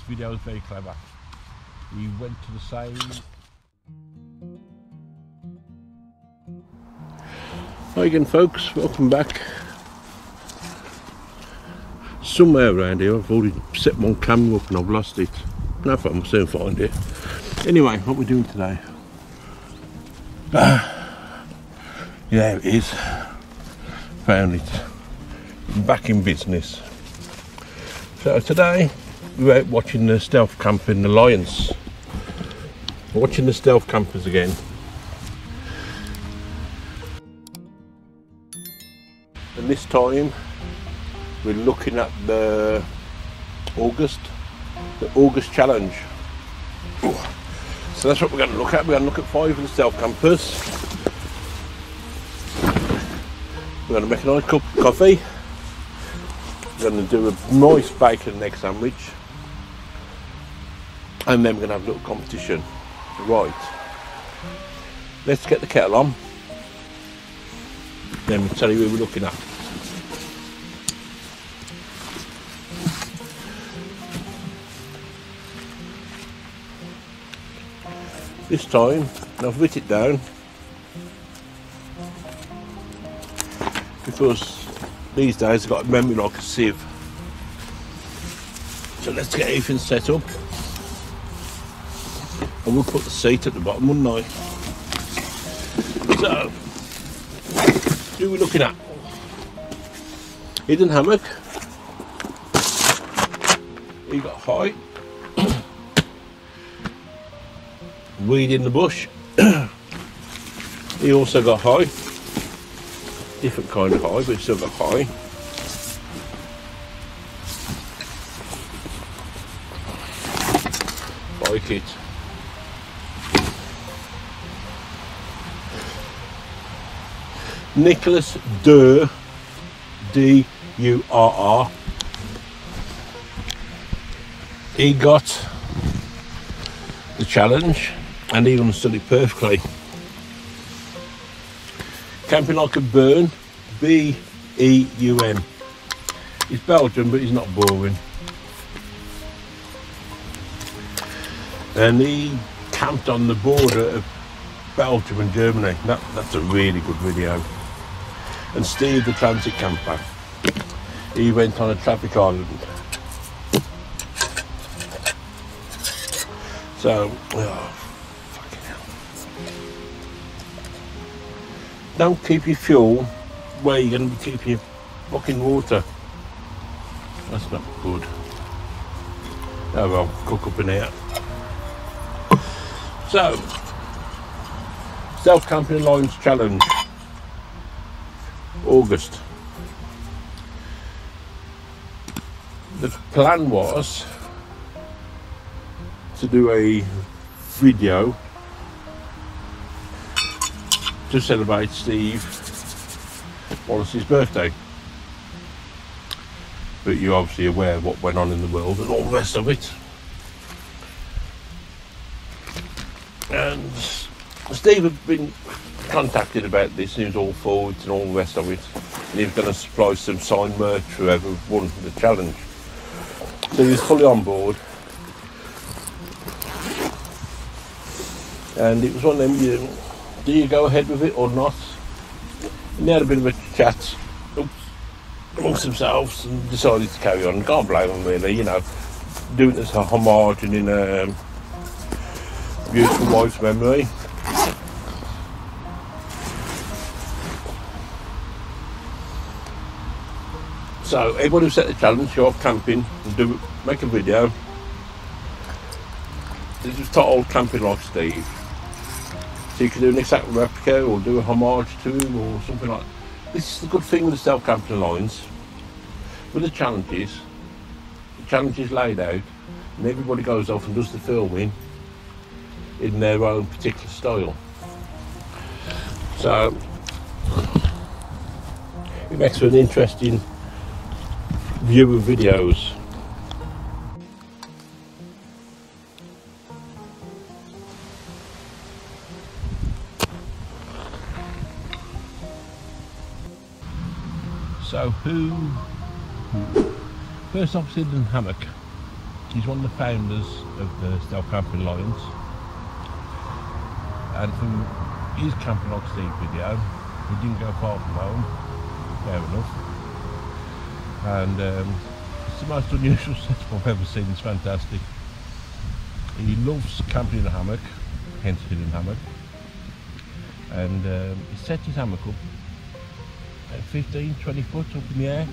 video is very clever. He went to the same. Hi again folks, welcome back. Somewhere around here I've already set one camera up and I've lost it. No problem, I'll soon find it. Anyway, what we're doing today. Yeah, it is. Found it. Back in business. So today we're out watching the stealth camper in the Lions. We're watching the stealth campers again. And this time we're looking at the August challenge. Ooh. So that's what we're going to look at. We're going to look at 5 of the stealth campers. We're going to make a nice cup of coffee. We're going to do a nice bacon and egg sandwich. And then we're going to have a little competition. Right. Let's get the kettle on. Then we'll tell you who we're looking at. This time, I've writ it down because these days I've got a memory like a sieve. So let's get everything set up. And we'll put the seat at the bottom, wouldn't I? So, who are we looking at? Hidden hammock. He got high. Weed in the bush. He also got high. Different kind of high, but he still got high. Like it. Nicholas Durr, D-U-R-R. He got the challenge and he understood it perfectly. Camping like a Beun, B-E-U-N. He's Belgian, but he's not boring. And he camped on the border of Belgium and Germany. That's a really good video. And Steve, the transit camper, he went on a traffic island. So, oh, fucking hell. Don't keep your fuel where you're going to be keeping your fucking water. That's not good. Oh well, cook up in here. So, Stealth Camping Lions Challenge, August. The plan was to do a video to celebrate Steve Wallace's birthday, but you're obviously aware of what went on in the world and all the rest of it. And Steve had been contacted about this and he was all for it and all the rest of it, and he was going to supply some signed merch for whoever won the challenge, so he was fully on board. And it was one of them, do you go ahead with it or not? And they had a bit of a chat amongst themselves and decided to carry on. Can't blame them really, you know, doing it as a homage and in a beautiful wife's memory. So everybody who set the challenge, go off camping and make a video. This was titled Camping Like Steve. So you can do an exact replica or do a homage to him or something like that. This is the good thing with the Stealth Camping Lions. With the challenges laid out and everybody goes off and does the filming in their own particular style. So it makes for an interesting view of videos. So first off, hidden hammock. He's one of the founders of the Stealth Camping Lions, and from his camping like Steve video, he didn't go far from home, fair enough, and it's the most unusual setup I've ever seen. It's fantastic. He loves camping in a hammock, hence hidden hammock, and he set his hammock up at 15-20 foot up in the air,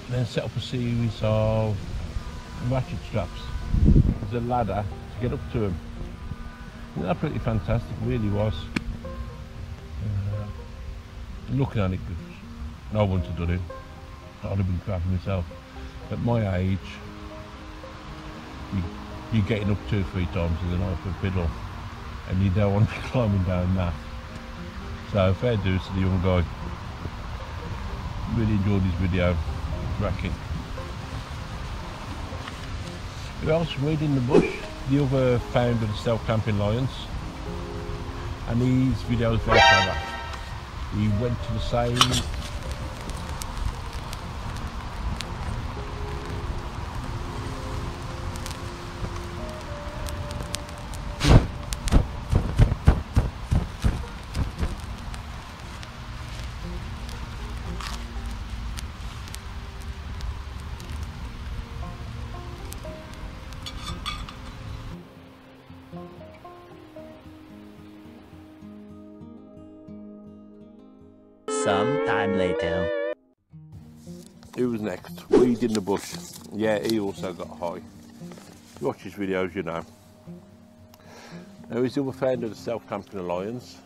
then set up a series of ratchet straps. There's a ladder to get up to him. Isn't that pretty fantastic? It really was. Looking at it, no one to do it. I'd have been crapping myself. At my age, you're getting up 2 or 3 times in the night for a fiddle, and you don't want to be climbing down that. So fair dues to the young guy. Really enjoyed his video. Cracking. Who else? Reading the Bush, the other founder of the Stealth Camping Lions, and his video is very clever. He went to the same some time later. Who was next? Weed in the Bush. Yeah, he also got high. You watch his videos, you know. Now he's the other founder of the Stealth Camping Alliance,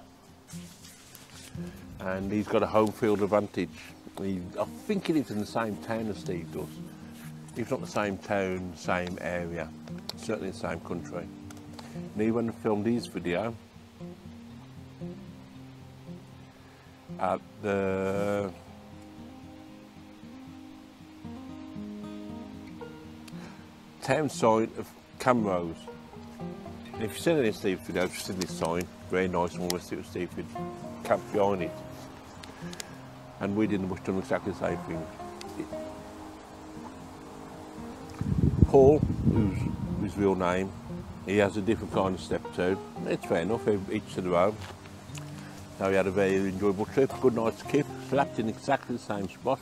and he's got a home field advantage. I think he lives in the same town as Steve does. If not the same town, same area, certainly the same country. And he went and filmed his video at the town side of Camrose. And if you've seen any of Steve's videos, you've seen this sign, very nice, and almost it was Steve with camp behind it. And we didn't done exactly the same thing. Paul, who's his real name, he has a different kind of step too. It's fair enough, each to their own. So we had a very enjoyable trip, good night's kip, slept in exactly the same spot.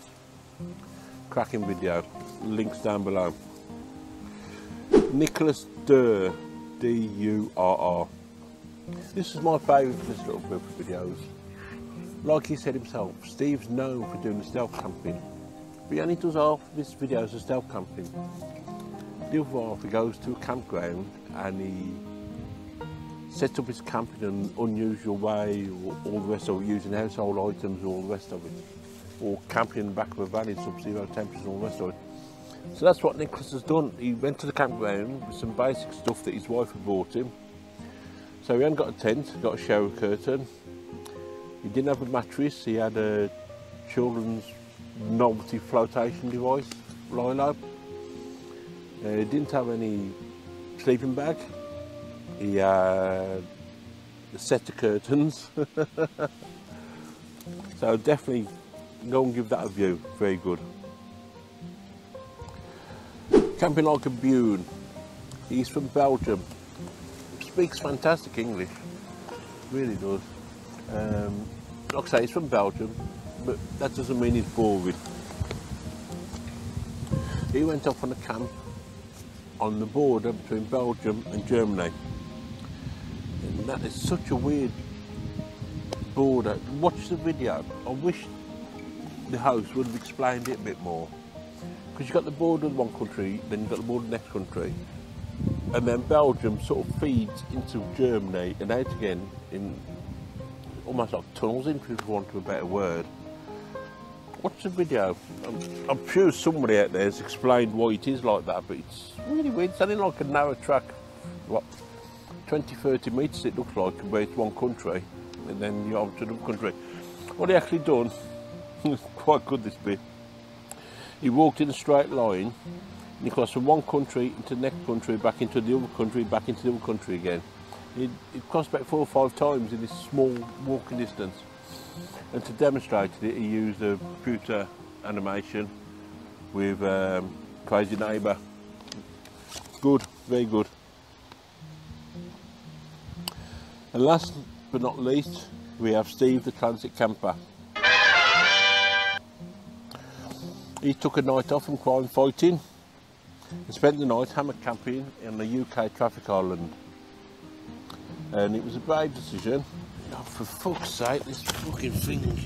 Cracking video, links down below. Nicholas Durr, D-U-R-R. This is my favourite of this little group of videos. Like he said himself, Steve's known for doing the stealth camping, but he only does half of his videos of stealth camping. The other half, he goes to a campground and he sets up his camp in an unusual way, or all the rest of it, using household items, all the rest of it, or camping in the back of a van in sub-zero temperatures and all the rest of it. So that's what Nicholas has done. He went to the campground with some basic stuff that his wife had bought him. So he hadn't got a tent, he got a shower curtain. He didn't have a mattress, he had a children's novelty flotation device, Lilo. He didn't have any sleeping bag. He had a set of curtains. So definitely go and give that a view, very good. Camping like a Beun. He's from Belgium. Speaks fantastic English, really does. Like I say, he's from Belgium, but that doesn't mean he's boring. He went off on a camp on the border between Belgium and Germany. And that is such a weird border. Watch the video. I wish the host would have explained it a bit more. Because you've got the border of one country, then you've got the border of the next country. And then Belgium sort of feeds into Germany and out again in almost like tunnels, if you want to a better word. Watch the video. I'm sure somebody out there has explained why it is like that, but it's really weird. It's only like a narrow track, what, 20-30 metres it looks like, where it's one country, and then you're over to another country. What he actually done, quite good this bit, he walked in a straight line, and he crossed from one country into the next country, back into the other country, back into the other country again. He crossed back 4 or 5 times in this small walking distance. And to demonstrate it, he used a computer animation with Crazy Neighbour. Good, very good. And last but not least, we have Steve the Transit Camper. He took a night off from crime fighting and spent the night hammock camping in the UK traffic island. And it was a brave decision. Oh, for fuck's sake, this fucking thing.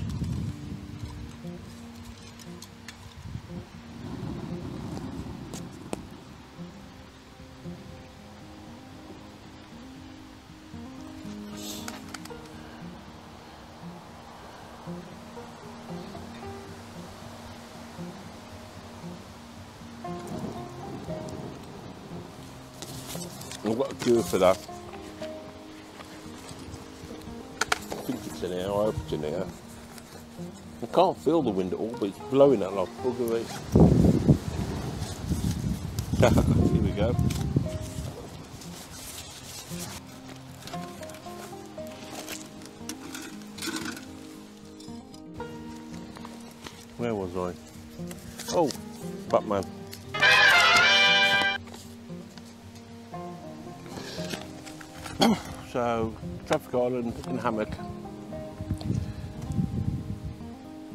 I've got a cure for that. I think it's in here, I hope it's in here. I can't feel the wind at all, but it's blowing out like buggery. Here we go. Where was I? Oh, Batman. So, traffic island in hammock.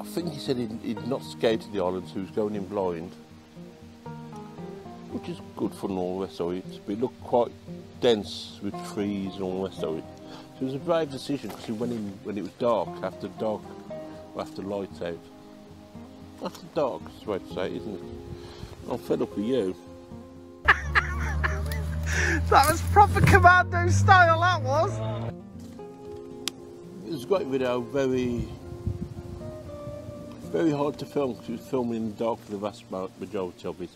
I think he said he'd not skated the island, so he was going in blind, which is good for all the rest of it. But it looked quite dense with trees and all the rest of it. So it was a brave decision because he went in when it was dark, after lights out. After dark, is the way to say it, isn't it? I'm fed up with you. That was proper commando style, that was! It was a great video, very hard to film because it was filming in the dark for the vast majority of it.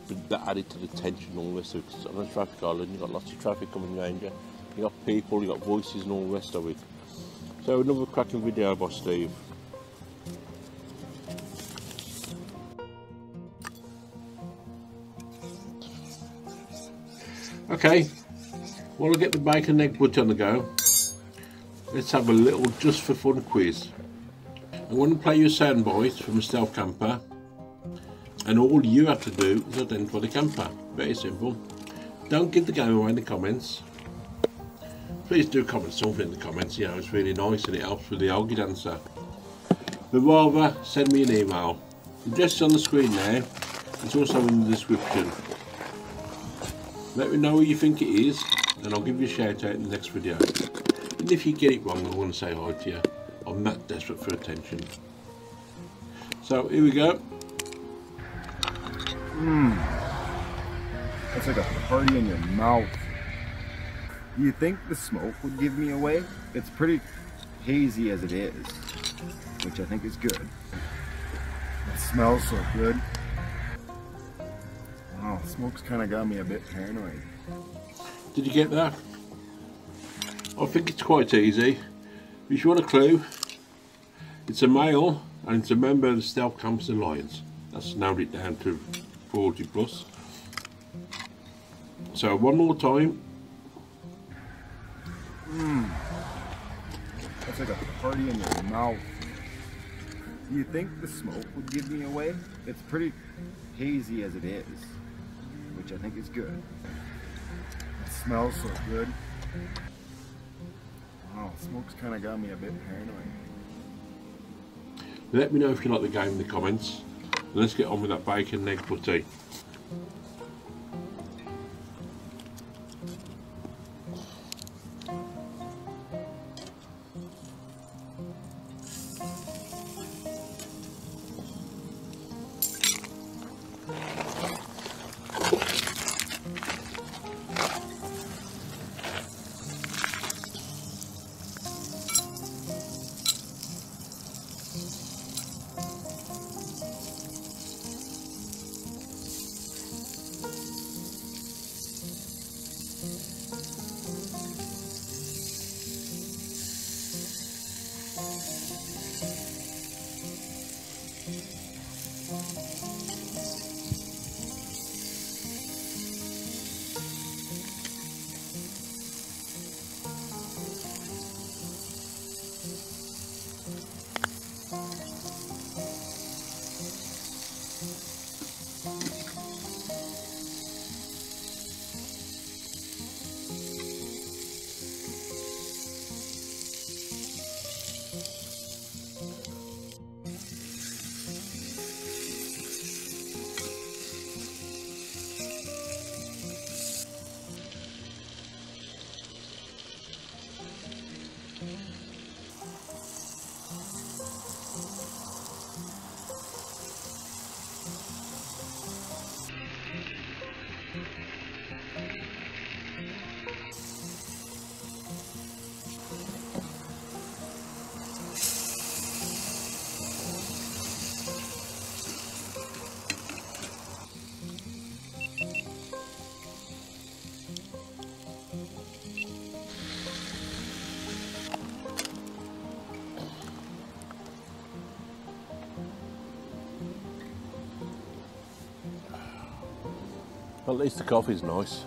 But that added to the tension and all the rest of it. Because on a traffic island, you've got lots of traffic coming around you. You've got people, you've got voices and all the rest of it. So another cracking video by Steve. Okay, while I get the bacon egg butty on the go, let's have a little just for fun quiz. I'm going to play you a soundbite from a stealth camper, and all you have to do is identify the camper. Very simple. Don't give the game away in the comments. Please do comment something in the comments, you know, it's really nice and it helps with the algae dancer. But rather, send me an email. The address is on the screen now, it's also in the description. Let me know who you think it is, and I'll give you a shout out in the next video. And if you get it wrong, I want to say hi to you. I'm that desperate for attention. So here we go. It's like a party in your mouth. Do you think the smoke would give me away? It's pretty hazy as it is, which I think is good. It smells so good. Wow, smoke's kind of got me a bit paranoid. Did you get that? I think it's quite easy. If you want a clue, it's a male and it's a member of the Stealth Campers Alliance. That's narrowed it down to 40 plus. So one more time. It's like a party in your mouth. Do you think the smoke would give me away? It's pretty hazy as it is, which I think is good. It smells so good. Wow, smoke's kind of got me a bit paranoid. Let me know if you like the game in the comments. And let's get on with that bacon and egg butty. At least the coffee's nice.